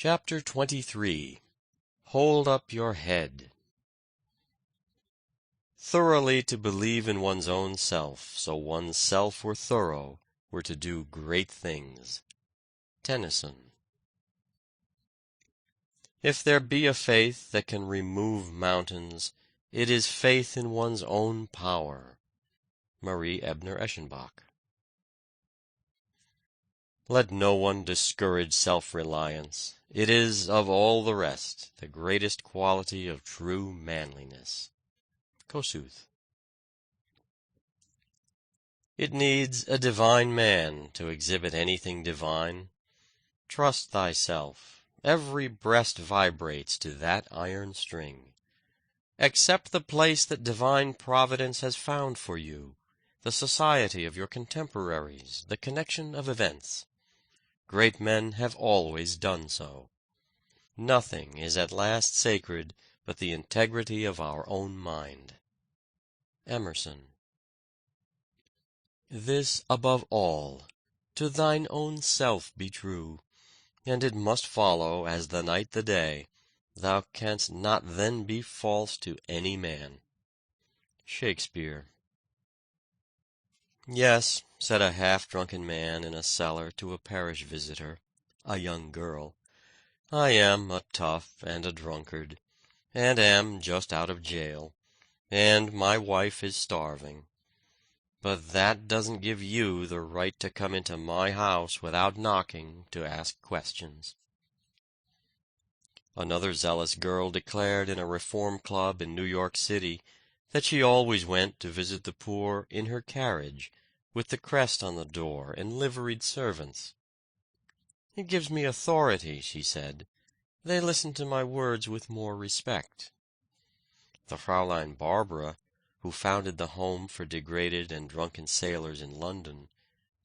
Chapter 23. Hold up your head. Thoroughly to believe in one's own self, so one's self were thorough, were to do great things. Tennyson. If there be a faith that can remove mountains, it is faith in one's own power. Marie Ebner Eschenbach. Let no one discourage self-reliance. It is, of all the rest, the greatest quality of true manliness. Kossuth. It needs a divine man to exhibit anything divine. Trust thyself. Every breast vibrates to that iron string. Accept the place that divine providence has found for you, the society of your contemporaries, the connection of events. Great men have always done so. Nothing is at last sacred but the integrity of our own mind. Emerson. This above all, to thine own self be true, and it must follow, as the night the day, thou canst not then be false to any man. Shakespeare. Yes, said a half-drunken man in a cellar to a parish visitor, a young girl, I am a tough and a drunkard, and am just out of jail, and my wife is starving. But that doesn't give you the right to come into my house without knocking to ask questions. Another zealous girl declared in a reform club in New York City that she always went to visit the poor in her carriage, with the crest on the door and liveried servants. It gives me authority, she said. They listen to my words with more respect. The Fraulein Barbara, who founded the Home for Degraded and Drunken Sailors in London,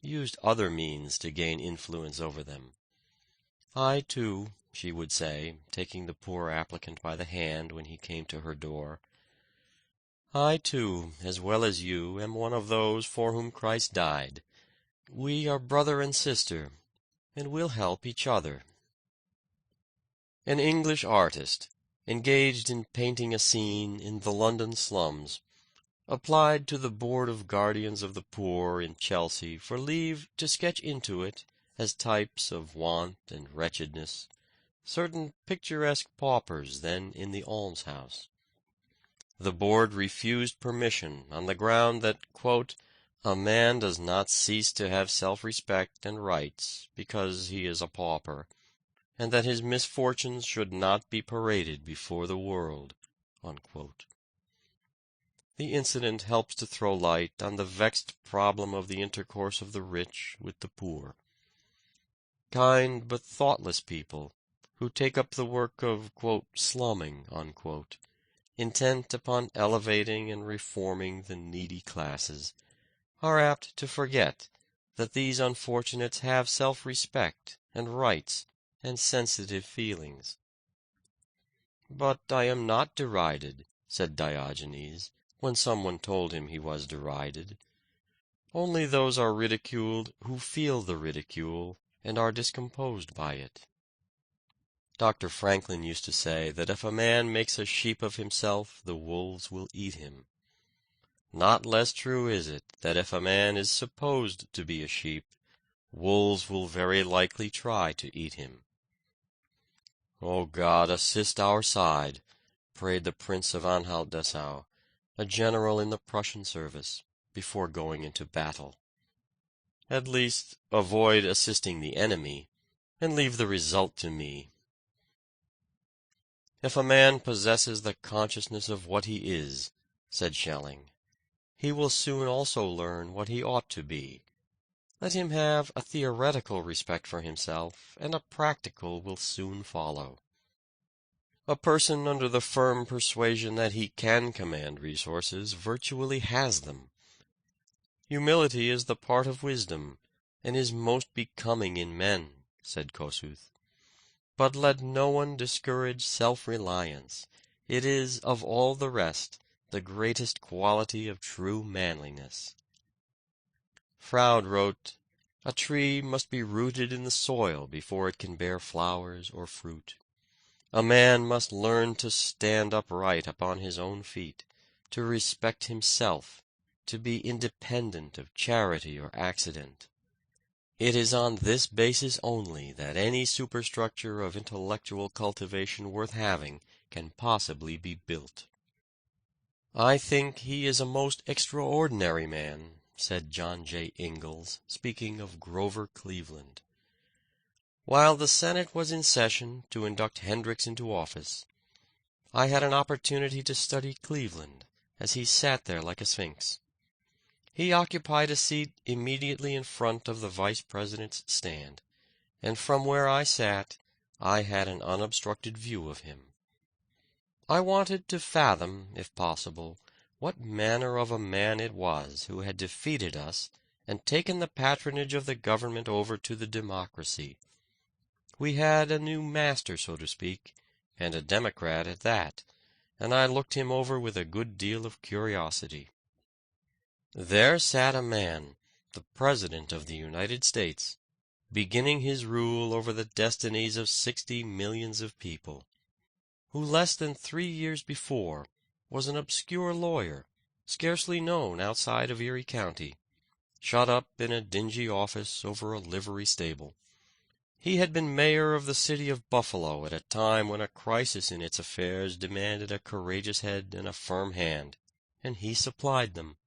used other means to gain influence over them. I, too, she would say, taking the poor applicant by the hand when he came to her door, I, too, as well as you, am one of those for whom Christ died. We are brother and sister, and we'll help each other. An English artist, engaged in painting a scene in the London slums, applied to the Board of Guardians of the Poor in Chelsea for leave to sketch into it, as types of want and wretchedness, certain picturesque paupers then in the almshouse. The board refused permission on the ground that, quote, a man does not cease to have self-respect and rights because he is a pauper, and that his misfortunes should not be paraded before the world, unquote. The incident helps to throw light on the vexed problem of the intercourse of the rich with the poor. Kind but thoughtless people, who take up the work of, quote, slumming, unquote, intent upon elevating and reforming the needy classes, are apt to forget that these unfortunates have self-respect and rights and sensitive feelings. But I am not derided, said Diogenes, when someone told him he was derided. Only those are ridiculed who feel the ridicule and are discomposed by it. Dr. Franklin used to say that if a man makes a sheep of himself, the wolves will eat him. Not less true is it that if a man is supposed to be a sheep, wolves will very likely try to eat him. O God, assist our side, prayed the Prince of Anhalt-Dessau, a general in the Prussian service, before going into battle. At least, avoid assisting the enemy, and leave the result to me. If a man possesses the consciousness of what he is, said Schelling, he will soon also learn what he ought to be. Let him have a theoretical respect for himself, and a practical will soon follow. A person under the firm persuasion that he can command resources virtually has them. Humility is the part of wisdom, and is most becoming in men, said Kossuth. But let no one discourage self-reliance. It is, of all the rest, the greatest quality of true manliness. Froude wrote, A tree must be rooted in the soil before it can bear flowers or fruit. A man must learn to stand upright upon his own feet, to respect himself, to be independent of charity or accident. It is on this basis only that any superstructure of intellectual cultivation worth having can possibly be built. "I think he is a most extraordinary man," said John J. Ingalls, speaking of Grover Cleveland. "While the Senate was in session to induct Hendricks into office, I had an opportunity to study Cleveland as he sat there like a sphinx. He occupied a seat immediately in front of the vice president's stand, and from where I sat I had an unobstructed view of him. I wanted to fathom, if possible, what manner of a man it was who had defeated us and taken the patronage of the government over to the democracy. We had a new master, so to speak, and a Democrat at that, and I looked him over with a good deal of curiosity. There sat a man, the President of the United States, beginning his rule over the destinies of 60 millions of people, who less than 3 years before was an obscure lawyer, scarcely known outside of Erie County, shut up in a dingy office over a livery stable. He had been mayor of the city of Buffalo at a time when a crisis in its affairs demanded a courageous head and a firm hand, and he supplied them.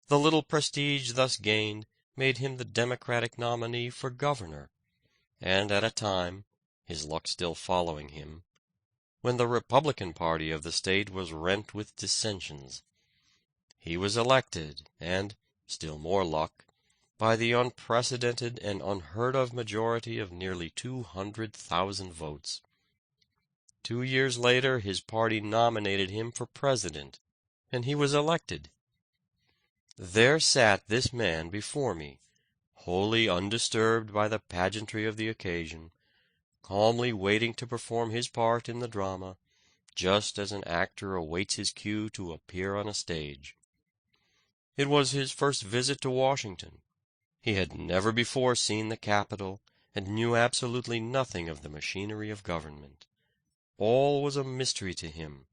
The little prestige thus gained made him the Democratic nominee for governor, and at a time, his luck still following him, when the Republican party of the state was rent with dissensions. He was elected, and, still more luck, by the unprecedented and unheard-of majority of nearly 200,000 votes. 2 years later his party nominated him for president, and he was elected. There sat this man before me, wholly undisturbed by the pageantry of the occasion, calmly waiting to perform his part in the drama, just as an actor awaits his cue to appear on a stage. It was his first visit to Washington. He had never before seen the Capitol, and knew absolutely nothing of the machinery of government. All was a mystery to him,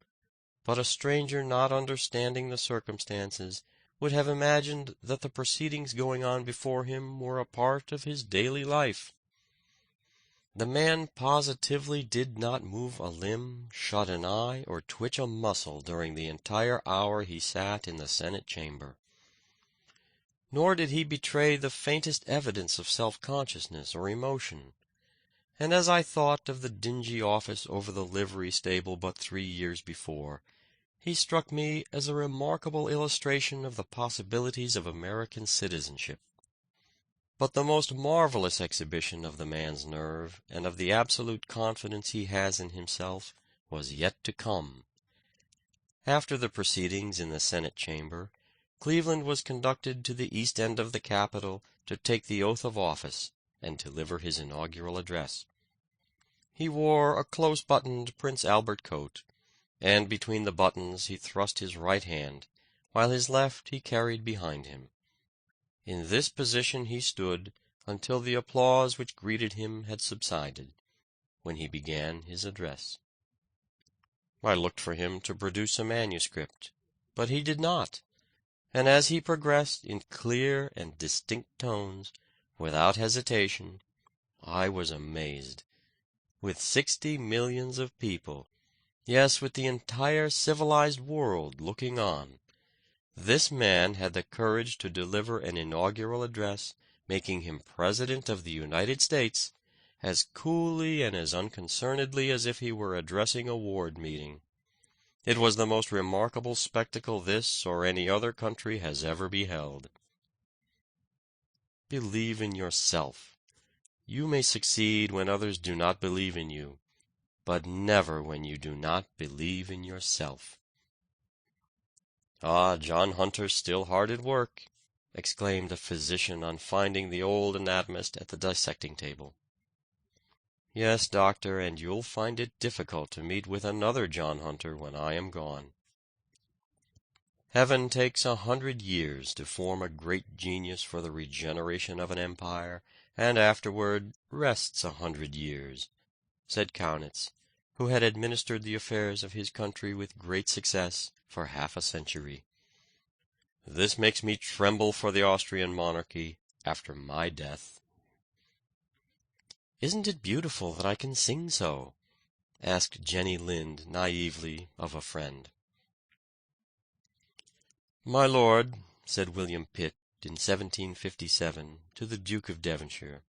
but a stranger not understanding the circumstances would have imagined that the proceedings going on before him were a part of his daily life. The man positively did not move a limb, shut an eye, or twitch a muscle during the entire hour he sat in the Senate chamber. Nor did he betray the faintest evidence of self-consciousness or emotion. And as I thought of the dingy office over the livery stable but 3 years before, he struck me as a remarkable illustration of the possibilities of American citizenship. But the most marvelous exhibition of the man's nerve and of the absolute confidence he has in himself was yet to come. After the proceedings in the Senate chamber, Cleveland was conducted to the east end of the Capitol to take the oath of office and deliver his inaugural address. He wore a close-buttoned Prince Albert coat, and between the buttons he thrust his right hand, while his left he carried behind him. In this position he stood until the applause which greeted him had subsided, when he began his address. I looked for him to produce a manuscript, but he did not, and as he progressed in clear and distinct tones, without hesitation, I was amazed. With 60 millions of people, yes, with the entire civilized world looking on, this man had the courage to deliver an inaugural address, making him President of the United States, as coolly and as unconcernedly as if he were addressing a ward meeting. It was the most remarkable spectacle this or any other country has ever beheld. Believe in yourself. You may succeed when others do not believe in you, but never when you do not believe in yourself. "Ah, John Hunter's still hard at work," exclaimed a physician on finding the old anatomist at the dissecting table. "Yes, doctor, and you'll find it difficult to meet with another John Hunter when I am gone." Heaven takes 100 years to form a great genius for the regeneration of an empire, and afterward rests 100 years, said Kaunitz, who had administered the affairs of his country with great success for half a century. This makes me tremble for the Austrian monarchy after my death. "Isn't it beautiful that I can sing so?" asked Jenny Lind naively of a friend. "My lord," said William Pitt in 1757 to the Duke of Devonshire,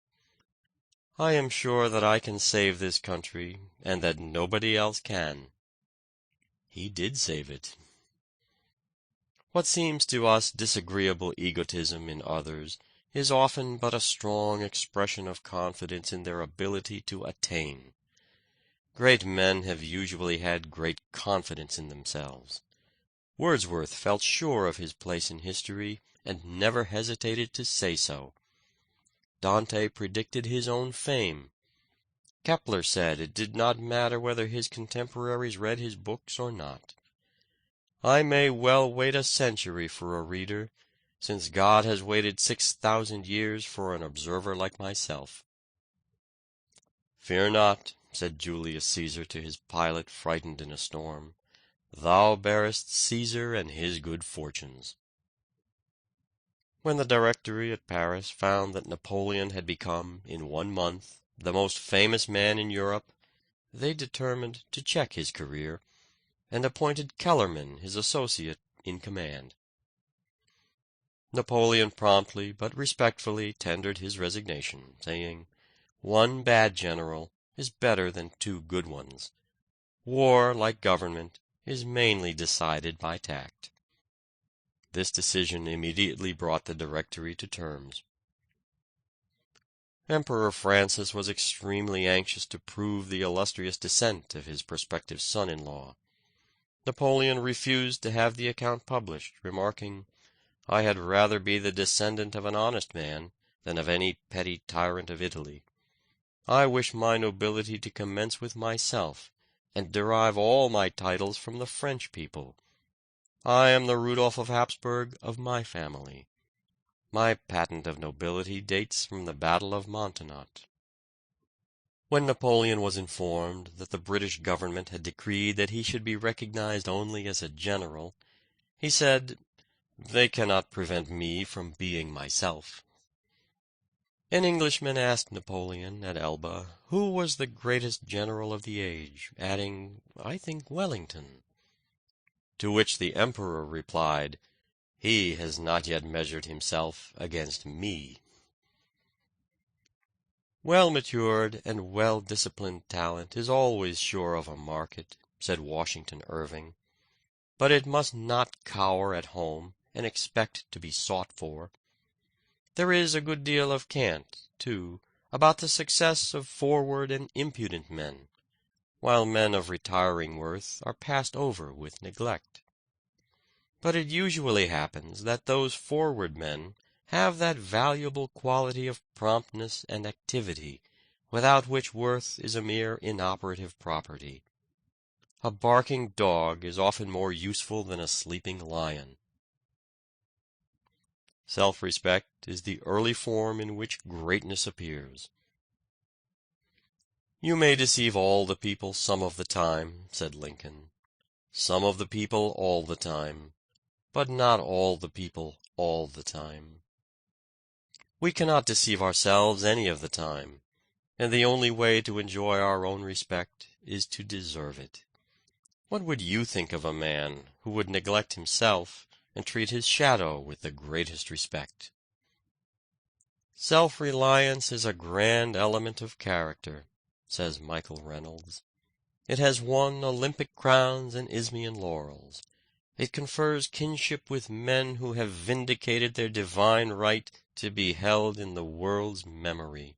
"I am sure that I can save this country, and that nobody else can." He did save it. What seems to us disagreeable egotism in others is often but a strong expression of confidence in their ability to attain. Great men have usually had great confidence in themselves. Wordsworth felt sure of his place in history, and never hesitated to say so. Dante predicted his own fame. Kepler said it did not matter whether his contemporaries read his books or not. I may well wait a century for a reader, since God has waited 6,000 years for an observer like myself. "Fear not," said Julius Caesar to his pilot frightened in a storm. "Thou bearest Caesar and his good fortunes." When the Directory at Paris found that Napoleon had become, in 1 month, the most famous man in Europe, they determined to check his career, and appointed Kellerman his associate in command. Napoleon promptly but respectfully tendered his resignation, saying, "One bad general is better than 2 good ones. War, like government, is mainly decided by tact." This decision immediately brought the Directory to terms. Emperor Francis was extremely anxious to prove the illustrious descent of his prospective son-in-law. Napoleon refused to have the account published, remarking, "I had rather be the descendant of an honest man than of any petty tyrant of Italy. I wish my nobility to commence with myself, and derive all my titles from the French people. I am the Rudolph of Hapsburg of my family. My patent of nobility dates from the Battle of Montenot." When Napoleon was informed that the British government had decreed that he should be recognized only as a general, he said, "They cannot prevent me from being myself." An Englishman asked Napoleon at Elba who was the greatest general of the age, adding, "I think Wellington." To which the Emperor replied, "He has not yet measured himself against me." "Well-matured and well-disciplined talent is always sure of a market," said Washington Irving, "but it must not cower at home and expect to be sought for. There is a good deal of cant, too, about the success of forward and impudent men, while men of retiring worth are passed over with neglect. But it usually happens that those forward men have that valuable quality of promptness and activity, without which worth is a mere inoperative property. A barking dog is often more useful than a sleeping lion. Self-respect is the early form in which greatness appears. "You may deceive all the people some of the time," said Lincoln. "Some of the people all the time, but not all the people all the time. We cannot deceive ourselves any of the time, and the only way to enjoy our own respect is to deserve it. What would you think of a man who would neglect himself and treat his shadow with the greatest respect?" "Self-reliance is a grand element of character," says Michael Reynolds. "It has won Olympic crowns and Isthmian laurels. It confers kinship with men who have vindicated their divine right to be held in the world's memory.